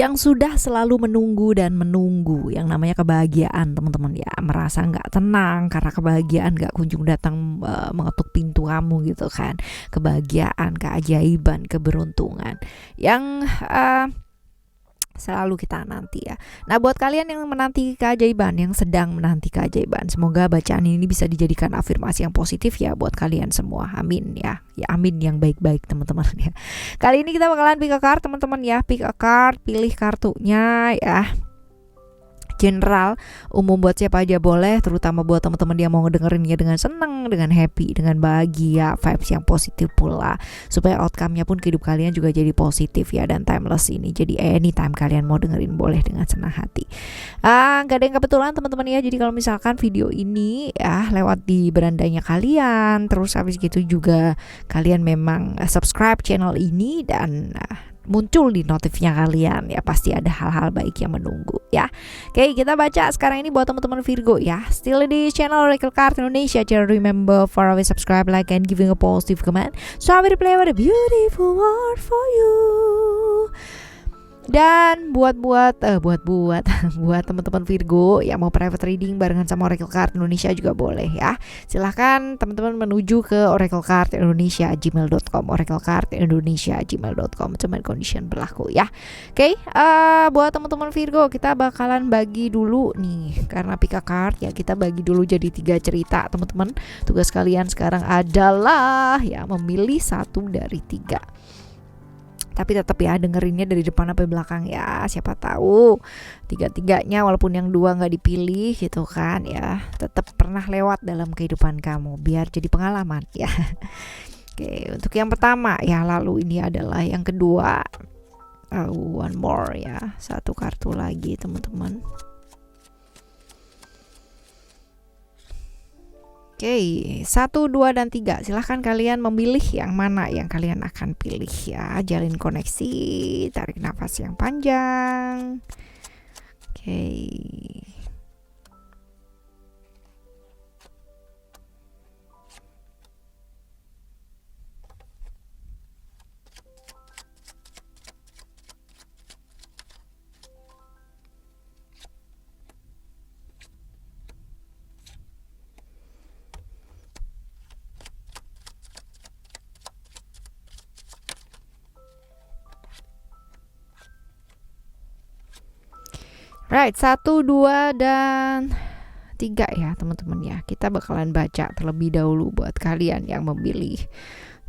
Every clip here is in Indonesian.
yang sudah selalu menunggu dan menunggu yang namanya kebahagiaan, teman-teman ya, merasa nggak tenang karena kebahagiaan nggak kunjung datang mengetuk pintu kamu gitu kan. Kebahagiaan, keajaiban, keberuntungan yang selalu kita nanti ya. Nah, buat kalian yang menanti keajaiban, yang sedang menanti keajaiban, semoga bacaan ini bisa dijadikan afirmasi yang positif ya buat kalian semua. Amin ya. Ya amin yang baik-baik teman-teman ya. Kali ini kita bakalan pick a card teman-teman ya. Pick a card, pilih kartunya ya. General, umum buat siapa aja boleh, terutama buat teman-teman yang mau ngedengerinnya dengan seneng, dengan happy, dengan bahagia, vibes yang positif pula, supaya outcome-nya pun ke hidup kalian juga jadi positif ya, dan timeless ini. Jadi anytime kalian mau dengerin boleh dengan senang hati. Gak ada yang kebetulan teman-teman ya. Jadi kalau misalkan video ini ya lewat di berandanya kalian, terus habis gitu juga kalian memang subscribe channel ini dan muncul di notifnya kalian ya, pasti ada hal-hal baik yang menunggu ya. Oke, kita baca sekarang ini buat teman-teman Virgo ya. Still di channel Oracle Card Indonesia. Just remember for always subscribe, like, and giving a positive comment. So I will play with a beautiful word for you. Dan buat teman-teman Virgo yang mau private reading barengan sama Oracle Card Indonesia juga boleh ya. Silahkan teman-teman menuju ke oraclecardindonesia@gmail.com, oraclecardindonesia@gmail.com. Terms and condition berlaku ya. Oke, buat teman-teman Virgo kita bakalan bagi dulu nih, karena pick a card ya, kita bagi dulu jadi 3 cerita teman-teman. Tugas kalian sekarang adalah ya memilih 1 dari 3. Tapi tetap ya dengerinnya dari depan sampai belakang ya. Siapa tahu 3-3-nya walaupun yang 2 nggak dipilih gitu kan ya, tetap pernah lewat dalam kehidupan kamu, biar jadi pengalaman ya. Oke, untuk yang pertama ya, lalu ini adalah yang kedua. One more ya, 1 kartu lagi teman-teman. Oke, 1, 2, dan 3. Silahkan kalian memilih yang mana yang kalian akan pilih ya. Jalin koneksi, tarik nafas yang panjang. Oke. Right, 1, 2, dan 3 ya teman-teman ya. Kita bakalan baca terlebih dahulu buat kalian yang memilih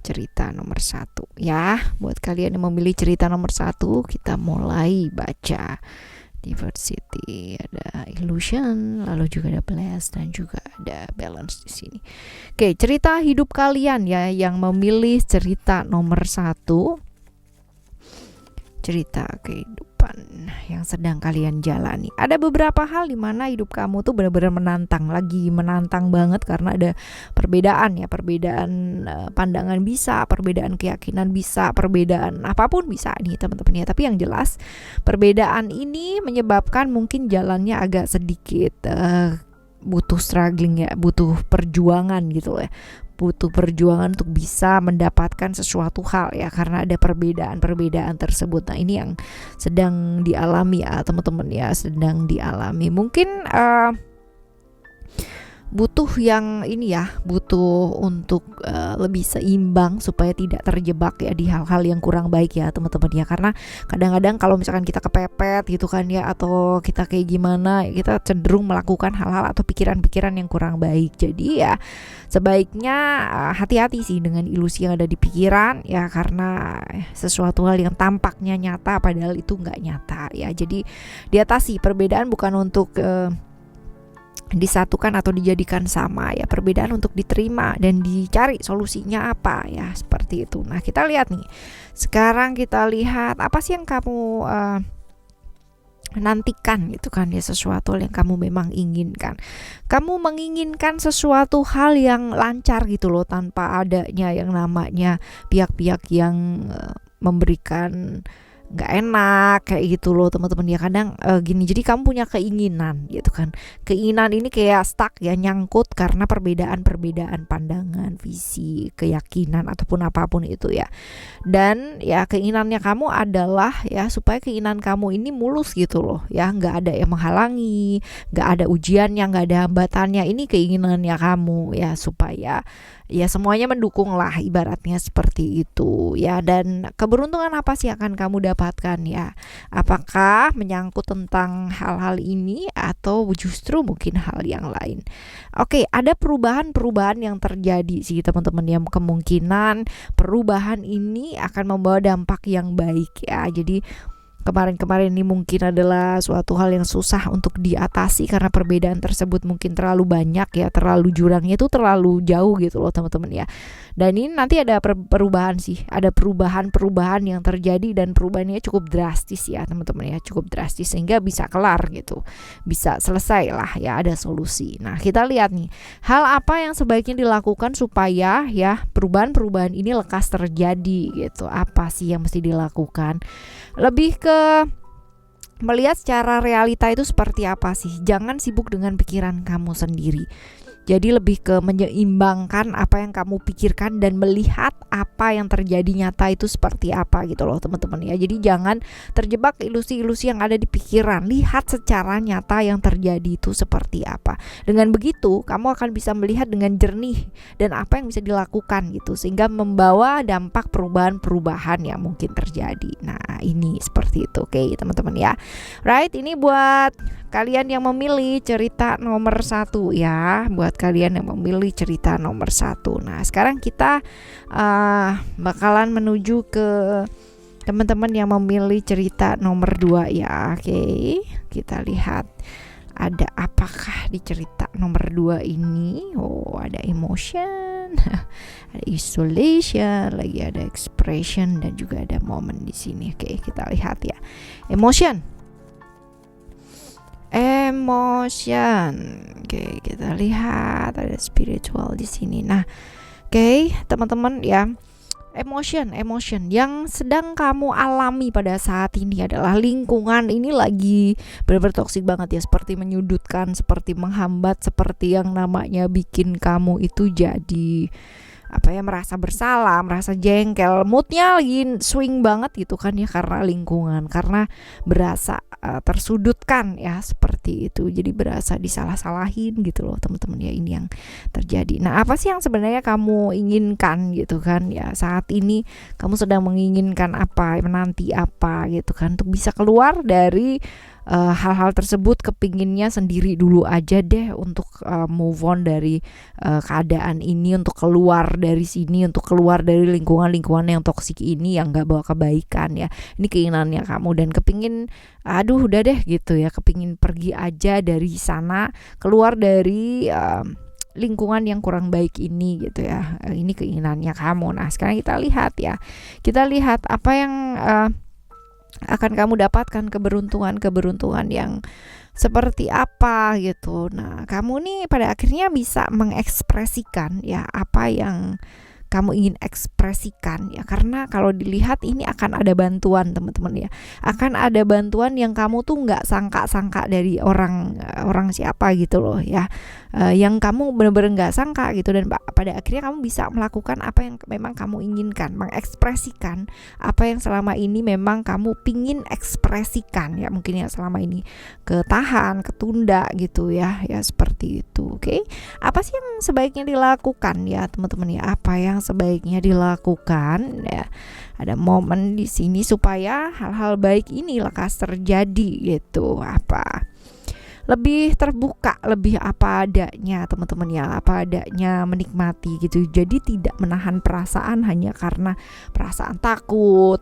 cerita nomor 1 ya. Buat kalian yang memilih cerita nomor 1, kita mulai baca. Diversity, ada illusion, lalu juga ada bless, dan juga ada balance di sini. Oke, cerita hidup kalian ya yang memilih cerita nomor 1. Cerita kehidupan yang sedang kalian jalani. Ada beberapa hal di mana hidup kamu tuh benar-benar menantang, lagi menantang banget karena ada perbedaan ya, perbedaan pandangan bisa, perbedaan keyakinan bisa, perbedaan apapun bisa nih teman-teman ya. Tapi yang jelas perbedaan ini menyebabkan mungkin jalannya agak sedikit butuh struggling ya, butuh perjuangan gitu ya. Butuh perjuangan untuk bisa mendapatkan sesuatu hal ya, karena ada perbedaan tersebut. Nah, ini yang sedang dialami ya teman-teman ya, sedang dialami. Mungkin butuh yang ini ya, butuh untuk lebih seimbang supaya tidak terjebak ya di hal-hal yang kurang baik ya teman-teman ya. Karena kadang-kadang kalau misalkan kita kepepet gitu kan ya, atau kita kayak gimana, kita cenderung melakukan hal-hal atau pikiran-pikiran yang kurang baik. Jadi ya sebaiknya hati-hati sih dengan ilusi yang ada di pikiran ya, karena sesuatu hal yang tampaknya nyata padahal itu nggak nyata ya. Jadi diatasi perbedaan bukan untuk disatukan atau dijadikan sama ya, perbedaan untuk diterima dan dicari solusinya apa ya, seperti itu. Nah, kita lihat nih, sekarang kita lihat apa sih yang kamu nantikan gitu kan ya, sesuatu yang kamu memang inginkan. Kamu menginginkan sesuatu hal yang lancar gitu loh, tanpa adanya yang namanya pihak-pihak yang memberikan nggak enak kayak gitu loh teman-teman ya. Kadang gini, jadi kamu punya keinginan gitu kan, keinginan ini kayak stuck ya, nyangkut karena perbedaan pandangan, visi, keyakinan ataupun apapun itu ya. Dan ya keinginannya kamu adalah ya supaya keinginan kamu ini mulus gitu loh ya, nggak ada yang menghalangi, nggak ada ujiannya, nggak ada hambatannya. Ini keinginannya kamu ya, supaya ya semuanya mendukung lah, ibaratnya seperti itu ya. Dan keberuntungan apa sih akan kamu dapatkan ya? Apakah menyangkut tentang hal-hal ini atau justru mungkin hal yang lain? Oke, ada perubahan-perubahan yang terjadi sih teman-teman, yang kemungkinan perubahan ini akan membawa dampak yang baik ya. Jadi kemarin-kemarin ini mungkin adalah suatu hal yang susah untuk diatasi karena perbedaan tersebut mungkin terlalu banyak ya, terlalu jurangnya itu terlalu jauh gitu loh teman-teman ya. Dan ini nanti ada perubahan sih, ada perubahan-perubahan yang terjadi, dan perubahannya cukup drastis ya teman-teman ya, cukup drastis sehingga bisa kelar gitu, bisa selesai lah ya, ada solusi. Nah kita lihat nih, hal apa yang sebaiknya dilakukan supaya ya perubahan-perubahan ini lekas terjadi gitu. Apa sih yang mesti dilakukan? Lebih ke melihat secara realita itu seperti apa sih. Jangan sibuk dengan pikiran kamu sendiri. Jadi lebih ke menyeimbangkan apa yang kamu pikirkan dan melihat apa yang terjadi nyata itu seperti apa gitu loh teman-teman ya. Jadi jangan terjebak ilusi-ilusi yang ada di pikiran. Lihat secara nyata yang terjadi itu seperti apa. Dengan begitu kamu akan bisa melihat dengan jernih dan apa yang bisa dilakukan gitu, sehingga membawa dampak perubahan-perubahan yang mungkin terjadi. Nah ini seperti itu, oke teman-teman ya. Right, ini buat kalian yang memilih cerita nomor 1 ya, buat kalian yang memilih cerita nomor 1. Nah sekarang kita bakalan menuju ke teman-teman yang memilih cerita nomor 2 ya. Oke, kita lihat ada apakah di cerita nomor 2 ini. Oh, ada emotion, ada isolation, lagi ada expression, dan juga ada momen di sini. Oke, kita lihat ya. Emotion. Oke, kita lihat ada spiritual di sini. Nah, oke, teman-teman ya. Emotion yang sedang kamu alami pada saat ini adalah lingkungan ini lagi benar-benar toksik banget ya, seperti menyudutkan, seperti menghambat, seperti yang namanya bikin kamu itu jadi merasa bersalah, merasa jengkel, moodnya lagi swing banget gitu kan ya, karena lingkungan, karena berasa tersudutkan ya, seperti itu. Jadi berasa disalah-salahin gitu loh teman-teman ya, ini yang terjadi. Nah apa sih yang sebenarnya kamu inginkan gitu kan ya, saat ini kamu sedang menginginkan apa, menanti apa gitu kan, untuk bisa keluar dari hal-hal tersebut. Kepinginnya sendiri dulu aja deh untuk move on dari keadaan ini, untuk keluar dari sini, untuk keluar dari lingkungan yang toksik ini yang gak bawa kebaikan ya. Ini keinginannya kamu, dan kepingin udah deh gitu ya, kepingin pergi aja dari sana, keluar dari lingkungan yang kurang baik ini gitu ya. Ini keinginannya kamu. Nah sekarang kita lihat ya, kita lihat apa yang akan kamu dapatkan, keberuntungan yang seperti apa gitu. Nah kamu nih pada akhirnya bisa mengekspresikan ya apa yang kamu ingin ekspresikan ya, karena kalau dilihat ini akan ada bantuan teman-teman ya, akan ada bantuan yang kamu tuh nggak sangka-sangka dari orang siapa gitu loh ya, yang kamu benar-benar nggak sangka gitu. Dan pada akhirnya kamu bisa melakukan apa yang memang kamu inginkan, mengekspresikan apa yang selama ini memang kamu pingin ekspresikan ya, mungkin ya selama ini ketahan, ketunda gitu ya seperti itu. Oke, apa sih yang sebaiknya dilakukan ya teman-teman ya, apa yang sebaiknya dilakukan ya, ada momen di sini supaya hal-hal baik ini lekas terjadi gitu. Apa lebih terbuka, lebih apa adanya teman-teman ya, apa adanya, menikmati gitu. Jadi tidak menahan perasaan hanya karena perasaan takut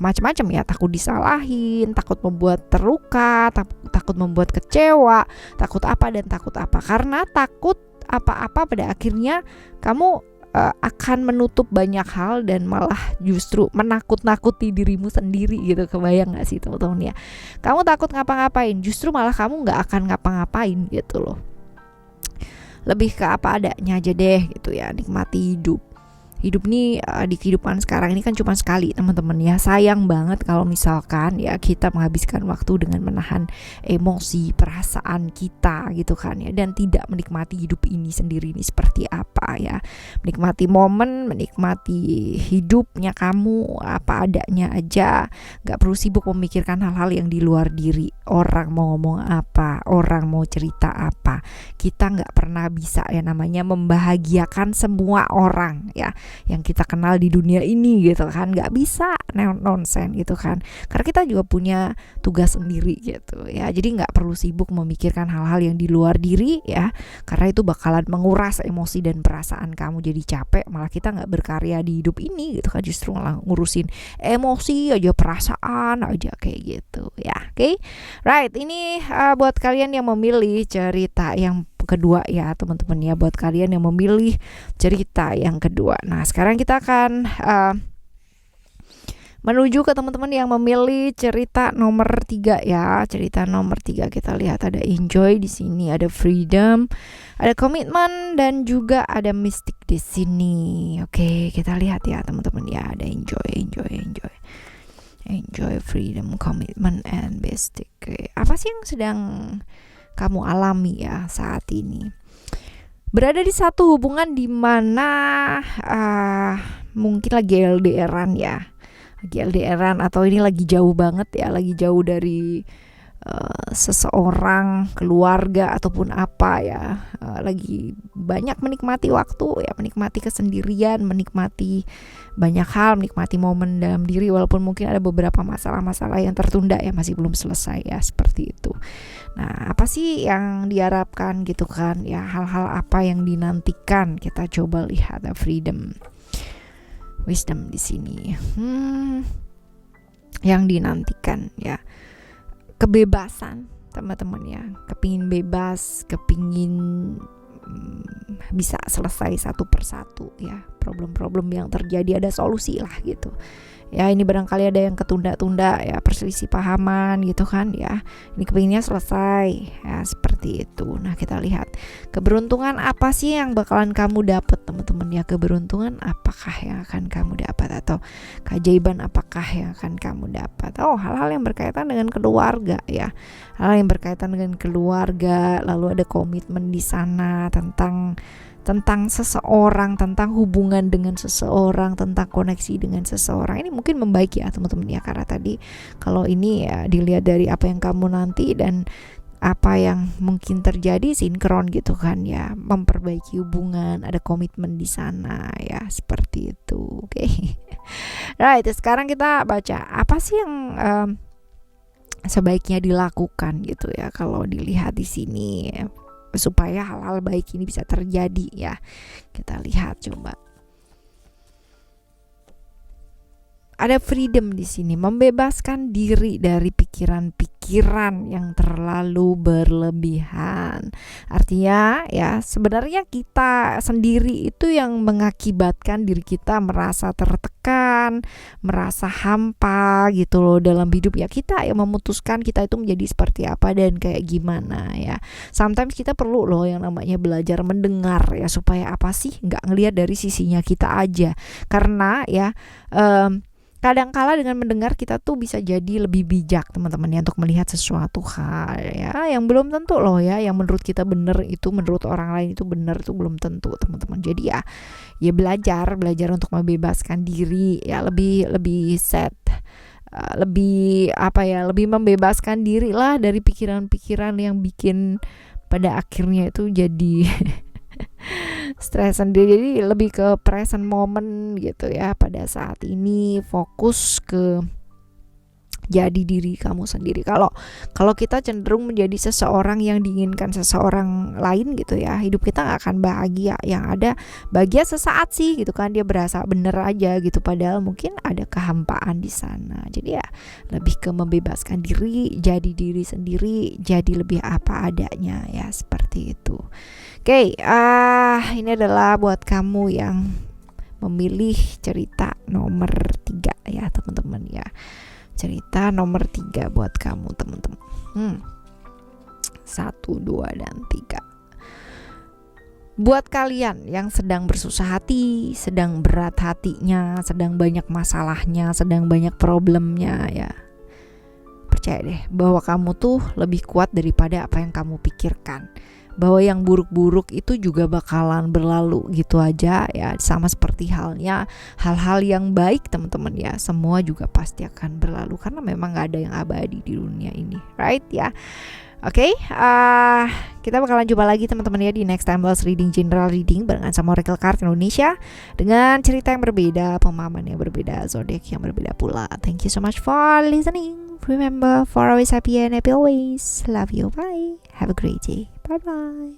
macam-macam ya, takut disalahin, takut membuat terluka, takut membuat kecewa, takut apa dan takut apa. Karena takut apa-apa pada akhirnya kamu akan menutup banyak hal dan malah justru menakut-nakuti dirimu sendiri gitu. Kebayang gak sih teman-teman ya, kamu takut ngapa-ngapain, justru malah kamu gak akan ngapa-ngapain gitu loh. Lebih ke apa adanya aja deh gitu ya, nikmati hidup. Hidup nih di kehidupan sekarang ini kan cuma sekali teman-teman ya. Sayang banget kalau misalkan ya kita menghabiskan waktu dengan menahan emosi, perasaan kita gitu kan ya, dan tidak menikmati hidup ini sendiri ini seperti apa ya. Menikmati momen, menikmati hidupnya kamu apa adanya aja. Gak perlu sibuk memikirkan hal-hal yang di luar diri. Orang mau ngomong apa, orang mau cerita apa. Kita gak pernah bisa ya namanya membahagiakan semua orang ya yang kita kenal di dunia ini gitu kan. Gak bisa nonsen gitu kan, karena kita juga punya tugas sendiri gitu ya. Jadi gak perlu sibuk memikirkan hal-hal yang di luar diri ya, karena itu bakalan menguras emosi dan perasaan kamu. Jadi capek, malah kita gak berkarya di hidup ini gitu kan, justru malah ngurusin emosi aja, perasaan aja kayak gitu ya. Oke, right, ini buat kalian yang memilih cerita yang kedua ya teman-teman ya, buat kalian yang memilih cerita yang kedua. Nah sekarang kita akan menuju ke teman-teman yang memilih cerita nomor 3 ya. Cerita nomor 3 kita lihat ada enjoy di sini, ada freedom, ada komitmen, dan juga ada mystic di sini. Oke, kita lihat ya teman-teman ya, ada enjoy, freedom, commitment, and mystic. Oke, apa sih yang sedang kamu alami ya saat ini? Berada di satu hubungan di mana mungkin lagi LDRan ya, atau ini lagi jauh banget ya, lagi jauh dari seseorang, keluarga ataupun apa ya, lagi banyak menikmati waktu ya, menikmati kesendirian, menikmati banyak hal, menikmati momen dalam diri, walaupun mungkin ada beberapa masalah-masalah yang tertunda ya, masih belum selesai ya, seperti itu. Nah apa sih yang diharapkan gitu kan ya, hal-hal apa yang dinantikan? Kita coba lihat freedom, wisdom di sini. Yang dinantikan ya, kebebasan teman-teman ya, kepingin bebas, kepingin bisa selesai satu persatu ya, problem-problem yang terjadi ada solusi lah gitu ya. Ini barangkali ada yang ketunda-tunda ya, perselisih pahaman gitu kan ya, ini kepinginnya selesai ya, seperti itu. Nah kita lihat keberuntungan apa sih yang bakalan kamu dapat teman-teman ya, keberuntungan apakah yang akan kamu dapat, atau keajaiban apakah yang akan kamu dapat. Oh, hal-hal yang berkaitan dengan keluarga ya, hal yang berkaitan dengan keluarga, lalu ada komitmen di sana tentang seseorang, tentang hubungan dengan seseorang, tentang koneksi dengan seseorang. Ini mungkin membaik ya teman-teman ya, karena tadi kalau ini ya dilihat dari apa yang kamu nanti dan apa yang mungkin terjadi sinkron gitu kan ya, memperbaiki hubungan, ada komitmen di sana ya, seperti itu. Oke. Right, sekarang kita baca apa sih yang sebaiknya dilakukan gitu ya, kalau dilihat di sini ya, supaya hal-hal baik ini bisa terjadi ya. Kita lihat coba. Ada freedom di sini, membebaskan diri dari pikiran-pikiran yang terlalu berlebihan. Artinya ya, sebenarnya kita sendiri itu yang mengakibatkan diri kita merasa tertekan, merasa hampa gitu loh dalam hidup ya. Kita yang memutuskan kita itu menjadi seperti apa dan kayak gimana ya. Sometimes kita perlu loh yang namanya belajar mendengar ya, supaya apa sih, nggak ngelihat dari sisinya kita aja. Karena ya kadangkala dengan mendengar kita tuh bisa jadi lebih bijak teman-teman ya, untuk melihat sesuatu hal ya yang belum tentu loh ya, yang menurut kita benar itu menurut orang lain itu benar tuh belum tentu teman-teman. Jadi ya belajar untuk membebaskan diri ya, lebih set, lebih apa ya, lebih membebaskan diri lah dari pikiran-pikiran yang bikin pada akhirnya itu jadi stres sendiri. Jadi lebih ke present moment gitu ya, pada saat ini fokus ke jadi diri kamu sendiri. Kalau kita cenderung menjadi seseorang yang diinginkan seseorang lain gitu ya, hidup kita gak akan bahagia. Yang ada bahagia sesaat sih gitu kan, dia berasa bener aja gitu, padahal mungkin ada kehampaan di sana. Jadi ya lebih ke membebaskan diri, jadi diri sendiri, jadi lebih apa adanya ya, seperti itu. Oke, ini adalah buat kamu yang memilih cerita nomor 3 ya teman-teman ya. Cerita nomor 3 buat kamu teman-teman. 1, 2, dan 3. Buat kalian yang sedang bersusah hati, sedang berat hatinya, sedang banyak masalahnya, sedang banyak problemnya ya, percaya deh bahwa kamu tuh lebih kuat daripada apa yang kamu pikirkan. Bahwa yang buruk-buruk itu juga bakalan berlalu gitu aja ya. Sama seperti halnya hal-hal yang baik teman-teman ya, semua juga pasti akan berlalu karena memang gak ada yang abadi di dunia ini, right ya. Oke, kita bakalan jumpa lagi teman-teman ya di next time Boss Reading General Reading barengan sama Oracle Card Indonesia dengan cerita yang berbeda, pemahaman yang berbeda, zodiak yang berbeda pula. Thank you so much for listening. Remember, for always happy and happy always. Love you. Bye. Have a great day. Bye bye.